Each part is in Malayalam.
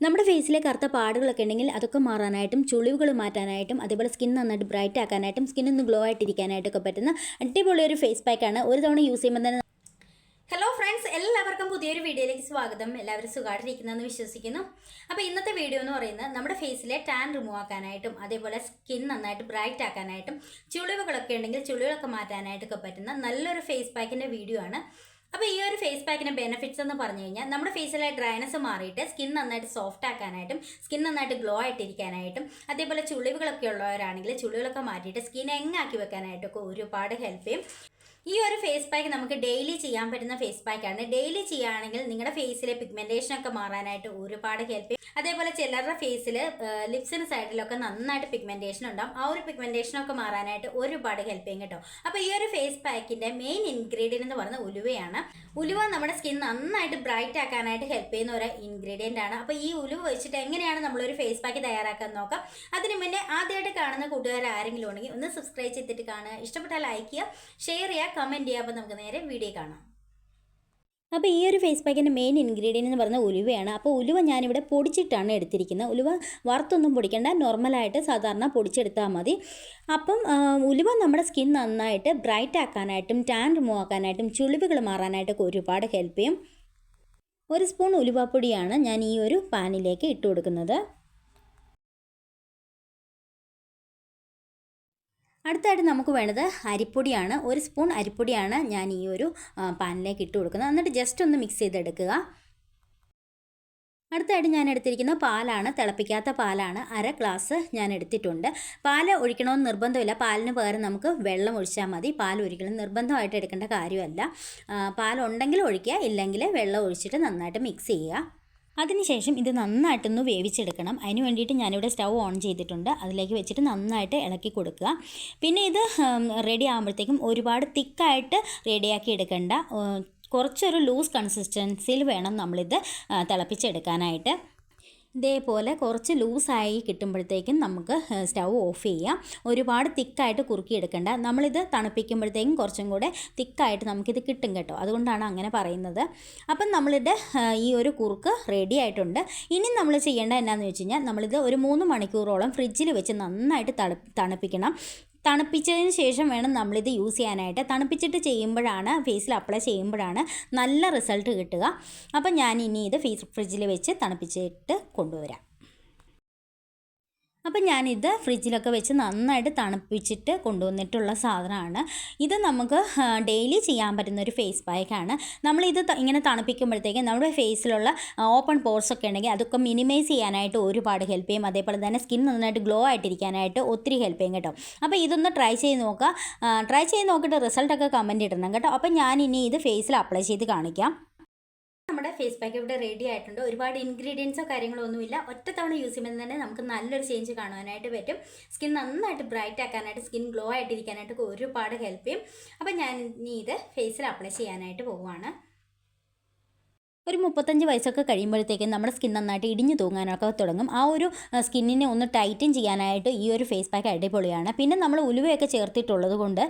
നമ്മുടെ ഫേസിലെ കറുത്ത പാടുകളൊക്കെ ഉണ്ടെങ്കിൽ അതൊക്കെ മാറാനായിട്ടും ചുളിവുകൾ മാറ്റാനായിട്ടും അതേപോലെ സ്കിൻ നന്നായിട്ട് ബ്രൈറ്റ് ആക്കാനായിട്ടും സ്കിൻ ഒന്ന് ഗ്ലോ ആയിട്ടിരിക്കാനായിട്ടൊക്കെ പറ്റുന്ന അടിപൊളി ഒരു ഫേസ് പാക്കാണ്. ഒരു തവണ യൂസ് ചെയ്യുമ്പോൾ തന്നെ. ഹലോ ഫ്രണ്ട്സ്, എല്ലാവർക്കും പുതിയൊരു വീഡിയോയിലേക്ക് സ്വാഗതം. എല്ലാവരും സുഖമായിട്ടിരിക്കുന്നതെന്ന് വിശ്വസിക്കുന്നു. അപ്പോൾ ഇന്നത്തെ വീഡിയോ എന്ന് പറയുന്നത് നമ്മുടെ ഫേസിലെ ടാൻ റിമൂവ് ആക്കാനായിട്ടും അതേപോലെ സ്കിൻ നന്നായിട്ട് ബ്രൈറ്റ് ആക്കാനായിട്ടും ചുളിവുകളൊക്കെ ഉണ്ടെങ്കിൽ ചുളിവുകളൊക്കെ മാറ്റാനായിട്ടൊക്കെ പറ്റുന്ന നല്ലൊരു ഫേസ് പാക്കിൻ്റെ വീഡിയോ ആണ്. അപ്പോൾ ഈ ഒരു ഫേസ് പാക്കിൻ്റെ ബെനിഫിറ്റ്സ് എന്ന് പറഞ്ഞു കഴിഞ്ഞാൽ നമ്മുടെ ഫേസിലെ ഡ്രൈനസ് മാറിയിട്ട് സ്കിൻ നന്നായിട്ട് സോഫ്റ്റ് ആക്കാനായിട്ടും സ്കിൻ നന്നായിട്ട് ഗ്ലോ ആയിട്ടിരിക്കാനായിട്ടും അതേപോലെ ചുളിവുകളൊക്കെ ഉള്ളവരാണെങ്കിൽ ചുളിവുകളൊക്കെ മാറ്റിയിട്ട് സ്കിൻ എങ്ങാക്കി വെക്കാനായിട്ടൊക്കെ ഒരുപാട് ഹെൽപ്പ് ചെയ്യും. ഈ ഒരു ഫേസ് പാക്ക് നമുക്ക് ഡെയിലി ചെയ്യാൻ പറ്റുന്ന ഫേസ് പാക്കാണ്. ഡെയിലി ചെയ്യുകയാണെങ്കിൽ നിങ്ങളുടെ ഫേസിലെ പിഗ്മെന്റേഷൻ ഒക്കെ മാറാനായിട്ട് ഒരുപാട് ഹെൽപ്പ് ചെയ്യും. അതേപോലെ ചിലരുടെ ഫേസിൽ ലിപ്സിന് സൈഡിലൊക്കെ നന്നായിട്ട് പിഗ്മെന്റേഷൻ ഉണ്ടാവും. ആ ഒരു പിഗ്മെന്റേഷൻ ഒക്കെ മാറാനായിട്ട് ഒരുപാട് ഹെൽപ്പ് ചെയ്യും കേട്ടോ. അപ്പോൾ ഈ ഒരു ഫേസ് പാക്കിന്റെ മെയിൻ ഇൻഗ്രീഡിയന്റ് എന്ന് പറയുന്നത് ഉലുവയാണ്. ഉലുവ നമ്മുടെ സ്കിൻ നന്നായിട്ട് ബ്രൈറ്റ് ആക്കാനായിട്ട് ഹെൽപ്പ് ചെയ്യുന്ന ഒരു ഇൻഗ്രീഡിയന്റ് ആണ്. അപ്പോൾ ഈ ഉലുവ വെച്ചിട്ട് എങ്ങനെയാണ് നമ്മളൊരു ഫേസ് പാക്ക് തയ്യാറാക്കാൻ നോക്കാം. അതിന് മുന്നേ ആദ്യമായിട്ട് കാണുന്ന കൂട്ടുകാർ ആരെങ്കിലും ഉണ്ടെങ്കിൽ ഒന്ന് സബ്സ്ക്രൈബ് ചെയ്തിട്ട് കാണുക. ഇഷ്ടപ്പെട്ടാൽ ലൈക്ക് ചെയ്യുക, ഷെയർ ചെയ്യുക, കമൻറ്റ് ചെയ്യുക. അപ്പോൾ നമുക്ക് നേരെ വീഡിയോ കാണാം. അപ്പോൾ ഈ ഒരു ഫേസ് പാക്കിൻ്റെ മെയിൻ ഇൻഗ്രീഡിയൻ്റ് എന്ന് പറയുന്നത് ഉലുവയാണ്. അപ്പോൾ ഉലുവ ഞാനിവിടെ പൊടിച്ചിട്ടാണ് എടുത്തിരിക്കുന്നത്. ഉലുവ വറുത്തൊന്നും പൊടിക്കേണ്ട, നോർമലായിട്ട് സാധാരണ പൊടിച്ചെടുത്താൽ മതി. അപ്പം ഉലുവ നമ്മുടെ സ്കിൻ നന്നായിട്ട് ബ്രൈറ്റ് ആക്കാനായിട്ടും ടാൻ റിമൂവ് ആക്കാനായിട്ടും ചുളിവുകൾ മാറാനായിട്ടൊക്കെ ഒരുപാട് ഹെൽപ്പ് ചെയ്യും. 1 സ്പൂൺ ഉലുവാപ്പൊടിയാണ് ഞാൻ ഈ ഒരു പാനിലേക്ക് ഇട്ട് കൊടുക്കുന്നത്. അടുത്തായിട്ട് നമുക്ക് വേണ്ടത് അരിപ്പൊടിയാണ്. 1 സ്പൂൺ അരിപ്പൊടിയാണ് ഞാൻ ഈ ഒരു പാനിലേക്ക് ഇട്ട് കൊടുക്കുന്നത്. എന്നിട്ട് ജസ്റ്റ് ഒന്ന് മിക്സ് ചെയ്തെടുക്കുക. അടുത്തായിട്ട് ഞാൻ എടുത്തിരിക്കുന്ന പാലാണ്, തിളപ്പിക്കാത്ത പാലാണ്. 1/2 ഗ്ലാസ് ഞാൻ എടുത്തിട്ടുണ്ട്. പാൽ ഒഴിക്കണമെന്ന് നിർബന്ധമില്ല. പാലിന് പകരം നമുക്ക് വെള്ളം ഒഴിച്ചാൽ മതി. പാൽ ഒരിക്കലും നിർബന്ധമായിട്ട് എടുക്കേണ്ട കാര്യമല്ല. പാലുണ്ടെങ്കിൽ ഒഴിക്കുക, ഇല്ലെങ്കിൽ വെള്ളം ഒഴിച്ചിട്ട് നന്നായിട്ട് മിക്സ് ചെയ്യുക. അതിനുശേഷം ഇത് നന്നായിട്ടൊന്ന് വേവിച്ചെടുക്കണം. അതിന് വേണ്ടിയിട്ട് ഞാനിവിടെ സ്റ്റൗ ഓൺ ചെയ്തിട്ടുണ്ട്. അതിലേക്ക് വെച്ചിട്ട് നന്നായിട്ട് ഇളക്കി കൊടുക്കുക. പിന്നെ ഇത് റെഡി ആകുമ്പോഴത്തേക്കും ഒരുപാട് തിക്കായിട്ട് റെഡിയാക്കി എടുക്കേണ്ട, കുറച്ചൊരു ലൂസ് കൺസിസ്റ്റൻസിയിൽ വേണം നമ്മളിത് തിളപ്പിച്ചെടുക്കാനായിട്ട്. ഇതേപോലെ കുറച്ച് ലൂസായി കിട്ടുമ്പോഴത്തേക്കും നമുക്ക് സ്റ്റൗ ഓഫ് ചെയ്യാം. ഒരുപാട് തിക്കായിട്ട് കുറുക്കിയെടുക്കേണ്ട. നമ്മളിത് തണുപ്പിക്കുമ്പോഴത്തേക്കും കുറച്ചും കൂടെ തിക്കായിട്ട് നമുക്കിത് കിട്ടും കേട്ടോ. അതുകൊണ്ടാണ് അങ്ങനെ പറയുന്നത്. അപ്പം നമ്മളിത് ഈ ഒരു കുറുക്ക് റെഡി ആയിട്ടുണ്ട്. ഇനി നമ്മൾ ചെയ്യേണ്ട എന്നാന്ന് വെച്ച് കഴിഞ്ഞാൽ നമ്മളിത് ഒരു 3 മണിക്കൂറോളം ഫ്രിഡ്ജിൽ വെച്ച് നന്നായിട്ട് തണുപ്പിക്കണം. തണുപ്പിച്ചതിന് ശേഷം വേണം നമ്മളിത് യൂസ് ചെയ്യാനായിട്ട്. തണുപ്പിച്ചിട്ട് ചെയ്യുമ്പോഴാണ്, ഫേസിൽ അപ്ലൈ ചെയ്യുമ്പോഴാണ് നല്ല റിസൾട്ട് കിട്ടുക. അപ്പം ഞാൻ ഇനി ഇത് ഫ്രിഡ്ജിൽ വെച്ച് തണുപ്പിച്ചിട്ട് കൊണ്ടുവരാം. അപ്പം ഞാനിത് ഫ്രിഡ്ജിലൊക്കെ വെച്ച് നന്നായിട്ട് തണുപ്പിച്ചിട്ട് കൊണ്ടുവന്നിട്ടുള്ള സാധനമാണ്. ഇത് നമുക്ക് ഡെയിലി ചെയ്യാൻ പറ്റുന്ന ഒരു ഫേസ് പാക്കാണ്. നമ്മളിത് ഇങ്ങനെ തണുപ്പിക്കുമ്പോഴത്തേക്കും നമ്മുടെ ഫേസിലുള്ള ഓപ്പൺ പോർസ് ഒക്കെ ഉണ്ടെങ്കിൽ അതൊക്കെ മിനിമൈസ് ചെയ്യാനായിട്ട് ഒരുപാട് ഹെൽപ്പ് ചെയ്യും. അതേപോലെ തന്നെ സ്കിൻ നന്നായിട്ട് ഗ്ലോ ആയിട്ടിരിക്കാനായിട്ട് ഒത്തിരി ഹെൽപ്പ് ചെയ്യും കേട്ടോ. അപ്പോൾ ഇതൊന്ന് ട്രൈ ചെയ്ത് നോക്കുക. ട്രൈ ചെയ്ത് നോക്കിയിട്ട് റിസൾട്ടൊക്കെ കമൻറ്റ് ഇടണം കേട്ടോ. അപ്പം ഞാനിനി ഇത് ഫേസിൽ അപ്ലൈ ചെയ്ത് കാണിക്കാം. നമ്മുടെ ഫേസ് പാക്ക് ഇവിടെ റെഡി ആയിട്ടുണ്ട്. ഒരുപാട് ഇൻഗ്രീഡിയൻസോ കാര്യങ്ങളോ ഒന്നുമില്ല. ഒറ്റ തവണ യൂസ് ചെയ്യുമ്പോൾ തന്നെ നമുക്ക് നല്ലൊരു ചേഞ്ച് കാണുവാനായിട്ട് പറ്റും. സ്കിൻ നന്നായിട്ട് ബ്രൈറ്റ് ആക്കാനായിട്ട് സ്കിൻ ഗ്ലോ ആയിട്ടിരിക്കാനായിട്ട് ഒരുപാട് ഹെൽപ്പ് ചെയ്യും. അപ്പം ഞാൻ ഇനി ഇത് ഫേസിൽ അപ്ലൈ ചെയ്യാനായിട്ട് പോവുകയാണ്. ഒരു 35 വയസ്സൊക്കെ കഴിയുമ്പോഴത്തേക്കും നമ്മുടെ സ്കിൻ നന്നായിട്ട് ഇടിഞ്ഞു തൂങ്ങാനൊക്കെ തുടങ്ങും. ആ ഒരു സ്കിന്നിനെ ഒന്ന് ടൈറ്റൻ ചെയ്യാനായിട്ട് ഈ ഒരു ഫേസ് പാക്ക് അടിപൊളിയാണ്. പിന്നെ നമ്മൾ ഉലുവയൊക്കെ ചേർത്തിട്ടുള്ളത് കൊണ്ട്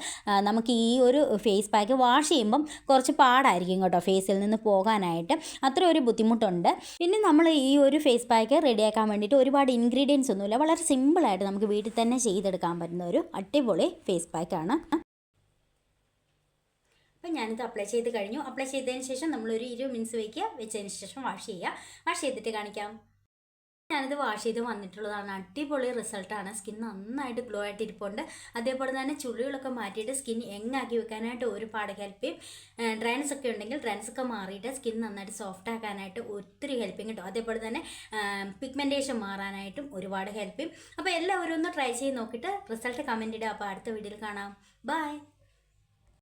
നമുക്ക് ഈ ഒരു ഫേസ് പാക്ക് വാഷ് ചെയ്യുമ്പം കുറച്ച് പാടായിരിക്കും കേട്ടോ ഫേസിൽ നിന്ന് പോകാനായിട്ട്. അത്ര ഒരു ബുദ്ധിമുട്ടുണ്ട്. പിന്നെ നമ്മൾ ഈ ഒരു ഫേസ് പാക്ക് റെഡിയാക്കാൻ വേണ്ടിയിട്ട് ഒരുപാട് ഇൻഗ്രീഡിയൻസ് ഒന്നുമില്ല. വളരെ സിമ്പിളായിട്ട് നമുക്ക് വീട്ടിൽ തന്നെ ചെയ്തെടുക്കാൻ പറ്റുന്ന ഒരു അടിപൊളി ഫേസ് പാക്കാണ്. അപ്പോൾ ഞാനിത് അപ്ലൈ ചെയ്ത് കഴിഞ്ഞു. അപ്ലൈ ചെയ്തതിന് ശേഷം നമ്മളൊരു 20 മിനിറ്റ്സ് വെച്ചതിന് ശേഷം വാഷ് ചെയ്യുക. വാഷ് ചെയ്തിട്ട് കാണിക്കാം. ഞാനിത് വാഷ് ചെയ്ത് വന്നിട്ടുള്ളതാണ്. അടിപൊളി റിസൾട്ടാണ്. സ്കിൻ നന്നായിട്ട് ഗ്ലോ ആയിട്ട് ഇരിപ്പുണ്ട്. അതേപോലെ തന്നെ ചുളികളൊക്കെ മാറ്റിയിട്ട് സ്കിൻ യങ്ങാക്കി വെക്കാനായിട്ട് ഒരുപാട് ഹെൽപ്പ് ചെയ്യും. ഡ്രൈനസ് ഒക്കെ ഉണ്ടെങ്കിൽ ഡ്രൈനസ് ഒക്കെ മാറിയിട്ട് സ്കിൻ നന്നായിട്ട് സോഫ്റ്റ് ആക്കാനായിട്ട് ഒത്തിരി ഹെൽപ്പ് ചെയ്യും കേട്ടോ. അതേപോലെ തന്നെ പിഗ്മെൻറ്റേഷൻ മാറാനായിട്ടും ഒരുപാട് ഹെൽപ്പ് ചെയ്യും. അപ്പോൾ എല്ലാവരും ഒന്ന് ട്രൈ ചെയ്ത് നോക്കിയിട്ട് റിസൾട്ട് കമൻറ്റ് ഇടുക. അപ്പോൾ അടുത്ത വീഡിയോയിൽ കാണാം. ബൈ.